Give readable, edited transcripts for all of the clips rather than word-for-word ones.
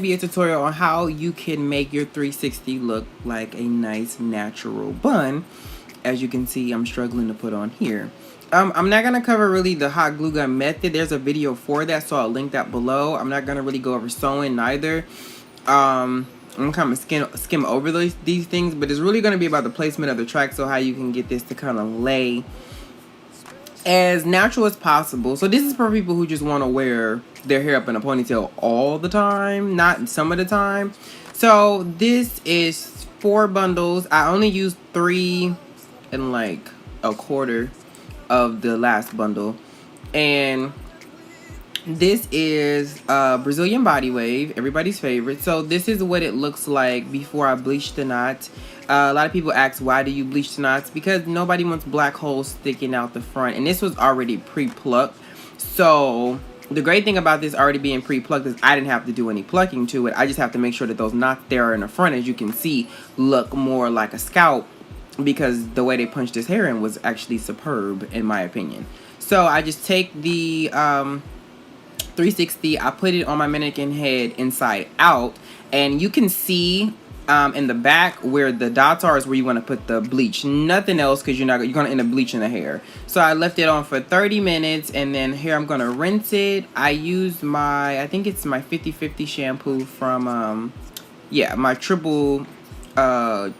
Be a tutorial on how you can make your 360 look like a nice natural bun. As you can see, I'm struggling to put on here. I'm not gonna cover really the hot glue gun method. There's a video for that, so I'll link that below. I'm not gonna really go over sewing neither. I'm gonna kind of skim over these things, but it's really gonna be about the placement of the track, so how you can get this to kind of lay as natural as possible. So this is for people who just want to wear their hair up in a ponytail all the time, not some of the time. So this is 4 bundles. I only used 3 and like a quarter of the last bundle. And this is Brazilian body wave, everybody's favorite. So this is what it looks like before I bleach the knots. A lot of people ask, why do you bleach the knots? Because nobody wants black holes sticking out the front. And this was already pre-plucked. So the great thing about this already being pre-plucked is I didn't have to do any plucking to it. I just have to make sure that those knots there in the front, as you can see, look more like a scalp, because the way they punched this hair in was actually superb in my opinion. So I just take the 360, I put it on my mannequin head inside out, and you can see in the back where the dots are is where you want to put the bleach, nothing else, because you're going to end up bleaching the hair. So I left it on for 30 minutes, and then here I'm going to rinse it. I used my, I think it's my 50/50 shampoo from yeah, my triple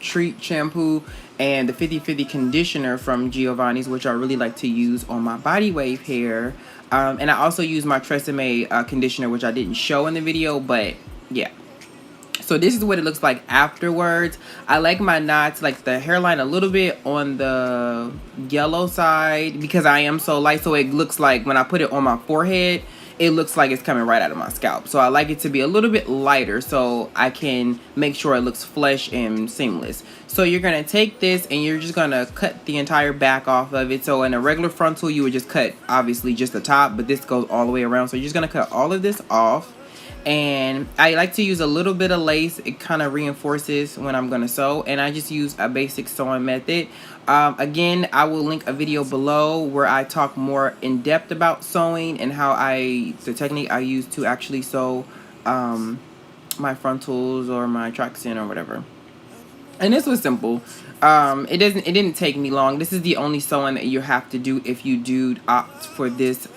treat shampoo, and the 50/50 conditioner from Giovanni's, which I really like to use on my body wave hair. And I also use my Tresemme conditioner, which I didn't show in the video, but yeah. So this is what it looks like afterwards. I like my knots, like the hairline a little bit on the yellow side, because I am so light. So it looks like when I put it on my forehead, it looks like it's coming right out of my scalp. So I like it to be a little bit lighter so I can make sure it looks fresh and seamless. So you're going to take this and you're just going to cut the entire back off of it. So in a regular frontal, you would just cut obviously just the top, but this goes all the way around. So you're just going to cut all of this off. And I like to use a little bit of lace. It kind of reinforces when I'm going to sew. And I just use a basic sewing method. Again, I will link a video below where I talk more in depth about sewing and how the technique I use to actually sew my frontals or my tracks in or whatever. And this was simple. It didn't take me long. This is the only sewing that you have to do if you do opt for this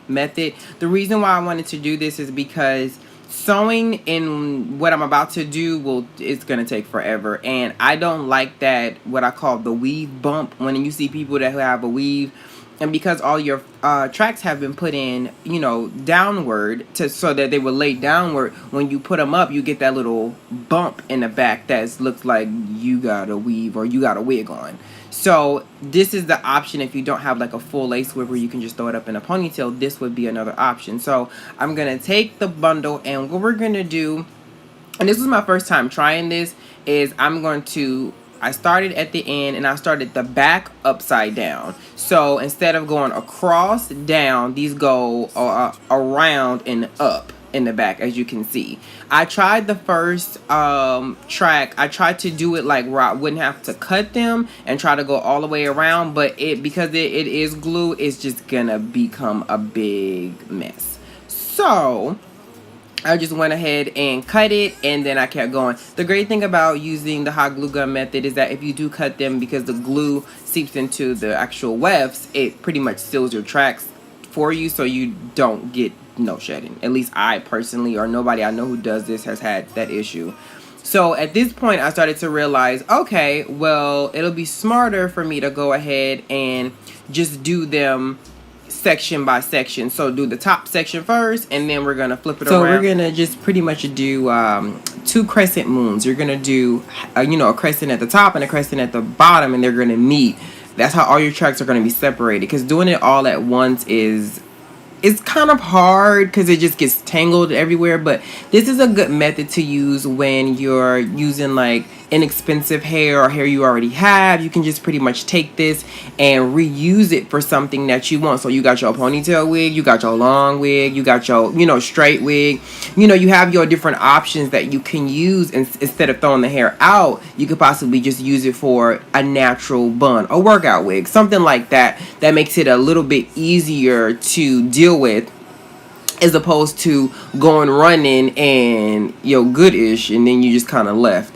method. The reason why I wanted to do this is because sewing in what I'm about to do it's gonna take forever, and I don't like that, what I call the weave bump, when you see people that have a weave. And because all your tracks have been put in, you know, downward so that they will lay downward, when you put them up, you get that little bump in the back that looks like you got a weave or you got a wig on. So this is the option if you don't have like a full lace wig where you can just throw it up in a ponytail. This would be another option. So I'm going to take the bundle, and what we're going to do, and this was my first time trying this, is I started at the end and I started the back upside down. So instead of going across down, these go around and up in the back, as you can see. I tried the first track. I tried to do it like where I wouldn't have to cut them and try to go all the way around, but because it is glue, it's just gonna become a big mess. So I just went ahead and cut it, and then I kept going. The great thing about using the hot glue gun method is that if you do cut them, because the glue seeps into the actual wefts, it pretty much seals your tracks for you, so you don't get no shedding. At least I personally, or nobody I know who does this, has had that issue. So at this point, I started to realize, okay, well, it'll be smarter for me to go ahead and just do them section by section. So do the top section first, and then we're gonna flip it around. So we're gonna just pretty much do 2 crescent moons. You're gonna do you know, a crescent at the top and a crescent at the bottom, and they're gonna meet. That's how all your tracks are gonna be separated, because doing it all at once it's kind of hard because it just gets tangled everywhere. But this is a good method to use when you're using like inexpensive hair or hair you already have. You can just pretty much take this and reuse it for something that you want. So you got your ponytail wig, you got your long wig, you got your, you know, straight wig. You know, you have your different options that you can use, and instead of throwing the hair out, you could possibly just use it for a natural bun, a workout wig, something like that, that makes it a little bit easier to deal with as opposed to going running and goodish and then you just kind of left.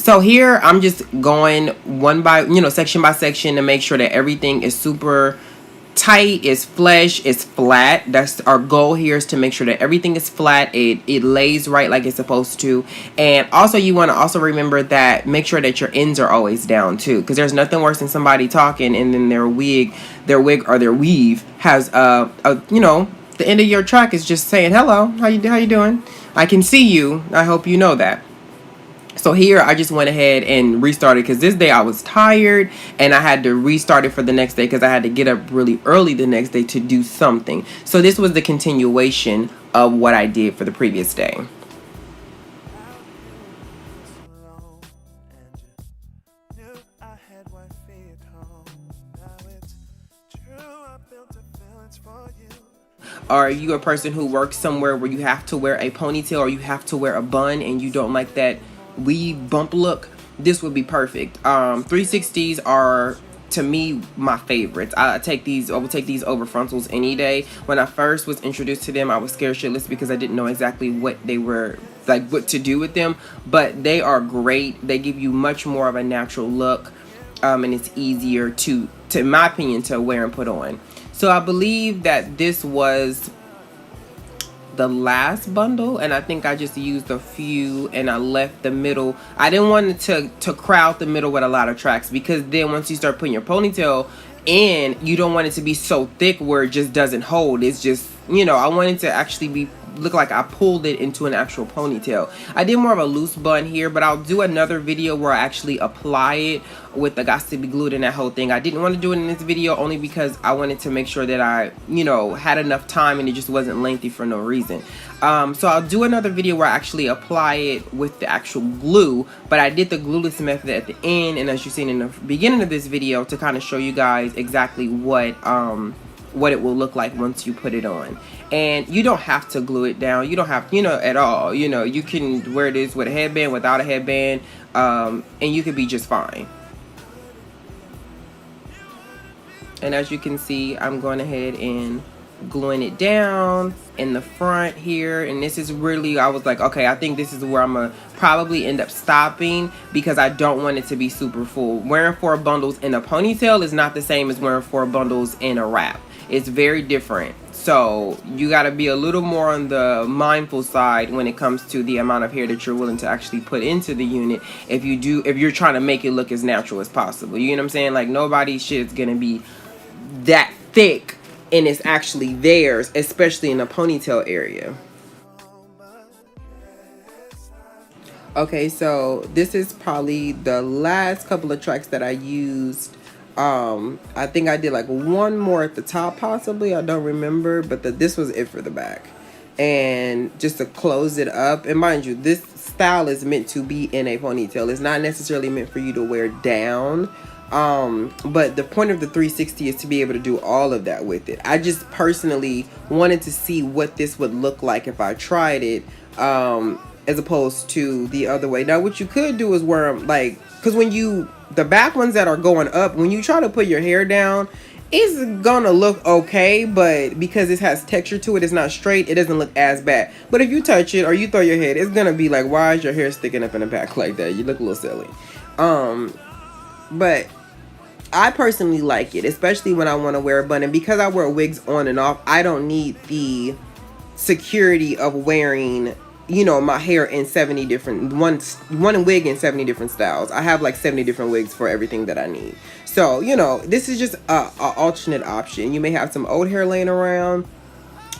So here I'm just going one by section by section to make sure that everything is super tight, is flush, is flat. That's our goal here, is to make sure that everything is flat, it lays right like it's supposed to. And also you want to also remember that, make sure that your ends are always down too, because there's nothing worse than somebody talking and then their wig or their weave has the end of your track is just saying, hello, how you doing, I can see you, I hope you know that. So here I just went ahead and restarted, because this day I was tired and I had to restart it for the next day because I had to get up really early the next day to do something. So this was the continuation of what I did for the previous day. Are you a person who works somewhere where you have to wear a ponytail or you have to wear a bun and you don't like that weave bump look? This would be perfect. 360s are, to me, my favorites. I will take these over frontals any day. When I first was introduced to them, I was scared shitless because I didn't know exactly what they were, like what to do with them, but they are great. They give you much more of a natural look, and it's easier to in my opinion, to wear and put on. So I believe that this was the last bundle, and I think I just used a few and I left the middle. I didn't want it to crowd the middle with a lot of tracks, because then once you start putting your ponytail in, you don't want it to be so thick where it just doesn't hold. It's just, I wanted to actually look like I pulled it into an actual ponytail. I did more of a loose bun here, but I'll do another video where I actually apply it with the Got to Be Glued and that whole thing. I didn't want to do it in this video only because I wanted to make sure that I, had enough time and it just wasn't lengthy for no reason. So I'll do another video where I actually apply it with the actual glue, but I did the glueless method at the end, and as you've seen in the beginning of this video, to kind of show you guys exactly what it will look like once you put it on. And you don't have to glue it down. You don't have, at all. You can wear this with a headband, without a headband, and you could be just fine. And as you can see, I'm going ahead and gluing it down in the front here. And this is really, I was like, okay, I think this is where I'm gonna probably end up stopping, because I don't want it to be super full. Wearing 4 bundles in a ponytail is not the same as wearing 4 bundles in a wrap. It's very different. So you got to be a little more on the mindful side when it comes to the amount of hair that you're willing to actually put into the unit, if you're trying to make it look as natural as possible. You know what I'm saying? Like, nobody's shit is gonna be that thick and it's actually theirs, especially in the ponytail area. Okay, so this is probably the last couple of tracks that I used. I think I did like one more at the top possibly, I don't remember, but this was it for the back. And just to close it up, and mind you, this style is meant to be in a ponytail. It's not necessarily meant for you to wear down. But the point of the 360 is to be able to do all of that with it. I just personally wanted to see what this would look like if I tried it, as opposed to the other way. Now what you could do is wear them like, because when the back ones that are going up, when you try to put your hair down, it's gonna look okay, but because it has texture to it, it's not straight, it doesn't look as bad. But if you touch it or you throw your head, it's gonna be like, why is your hair sticking up in the back like that? You look a little silly. But I personally like it, especially when I want to wear a bun. And because I wear wigs on and off, I don't need the security of wearing, my hair in 70 different, one wig in 70 different styles. I have like 70 different wigs for everything that I need. So, this is just a alternate option. You may have some old hair laying around.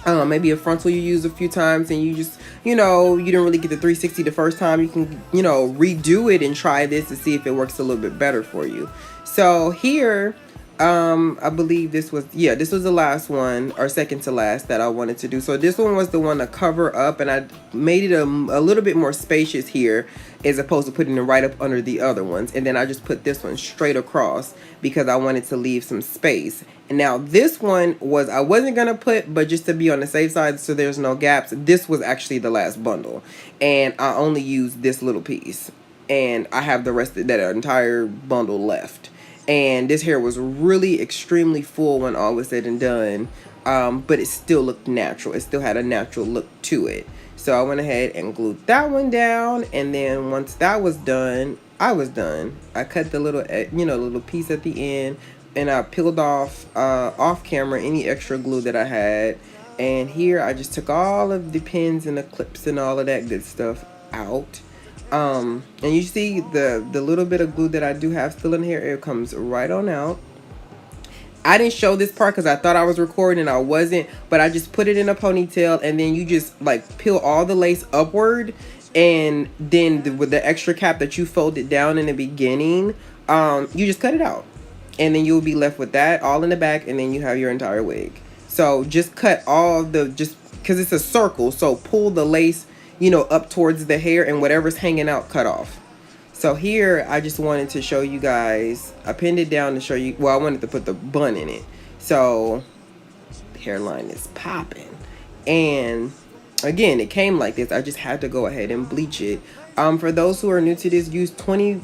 Maybe a frontal you use a few times and you just, you didn't really get the 360 the first time. You can, redo it and try this to see if it works a little bit better for you. So here, I believe this was the last one, or second to last, that I wanted to do. So this one was the one to cover up, and I made it a little bit more spacious here as opposed to putting it right up under the other ones. And then I just put this one straight across because I wanted to leave some space. And now this one I wasn't gonna put, but just to be on the safe side so there's no gaps, this was actually the last bundle, and I only used this little piece, and I have the rest of that entire bundle left. And this hair was really extremely full when all was said and done. but it still looked natural. It still had a natural look to it. So I went ahead and glued that one down, and then once that was done, I was done. I cut the little, little piece at the end, and I peeled off camera any extra glue that I had. And here I just took all of the pins and the clips and all of that good stuff out. And you see the little bit of glue that I do have still in here, it comes right on out. I didn't show this part because I thought I was recording and I wasn't, but I just put it in a ponytail, and then you just like peel all the lace upward, and then with the extra cap that you folded down in the beginning, you just cut it out, and then you'll be left with that all in the back, and then you have your entire wig. So just cut all just because it's a circle, so pull the lace, up towards the hair, and whatever's hanging out, cut off. So here, I just wanted to show you guys, I pinned it down to show you, well, I wanted to put the bun in it. So, the hairline is popping. And, again, it came like this. I just had to go ahead and bleach it. For those who are new to this, use 20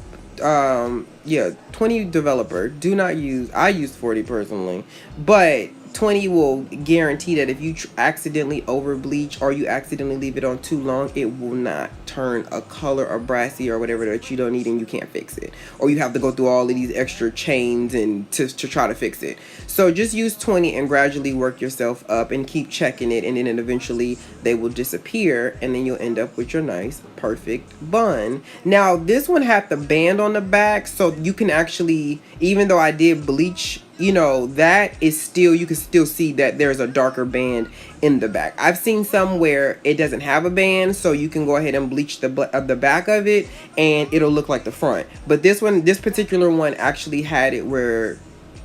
developer. Do not use, I use 40 personally. But 20 will guarantee that if you accidentally over bleach or you accidentally leave it on too long, it will not turn a color or brassy or whatever that you don't need, and you can't fix it, or you have to go through all of these extra chains and to try to fix it. So just use 20 and gradually work yourself up and keep checking it, and then eventually they will disappear, and then you'll end up with your nice perfect bun. Now this one had the band on the back, so you can actually, even though I did bleach, that is still, you can still see that there's a darker band in the back. I've seen some where it doesn't have a band, so you can go ahead and bleach the back of it and it'll look like the front. But this particular one actually had it where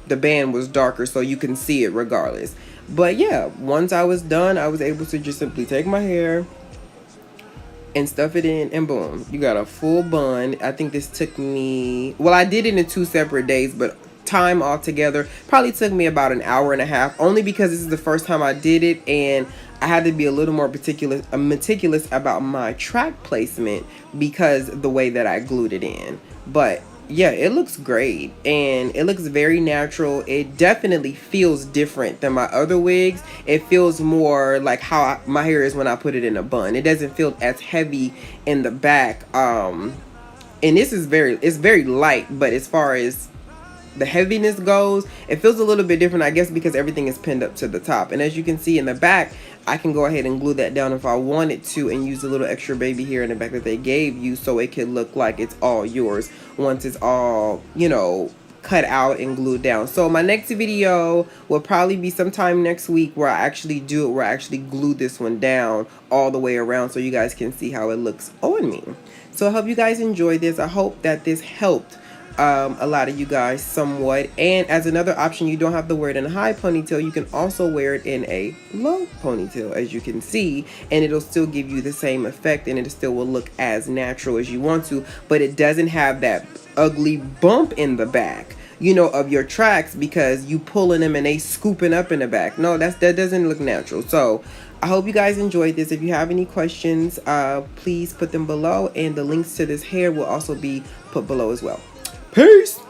the band was darker, so you can see it regardless. But yeah, once I was done, I was able to just simply take my hair and stuff it in, and boom, you got a full bun. I think this took me, well, I did it in 2 separate days, but time altogether probably took me about an hour and a half, only because this is the first time I did it, and I had to be a little more meticulous about my track placement because the way that I glued it in. But yeah, it looks great, and it looks very natural. It definitely feels different than my other wigs. It feels more like how my hair is when I put it in a bun. It doesn't feel as heavy in the back, and this is it's very light, but as far as the heaviness goes, it feels a little bit different, I guess, because everything is pinned up to the top. And as you can see in the back, I can go ahead and glue that down if I wanted to, and use a little extra baby hair in the back that they gave you, so it could look like it's all yours once it's all, cut out and glued down. So my next video will probably be sometime next week where I actually do it, where I actually glue this one down all the way around so you guys can see how it looks on me. So I hope you guys enjoyed this. I hope that this helped a lot of you guys somewhat. And as another option, you don't have to wear it in a high ponytail. You can also wear it in a low ponytail, as you can see, and it'll still give you the same effect, and it still will look as natural as you want to, but it doesn't have that ugly bump in the back, of your tracks, because you pulling them and they scooping up in the back. No, that doesn't look natural. So I hope you guys enjoyed this. If you have any questions, please put them below, and the links to this hair will also be put below as well. Peace!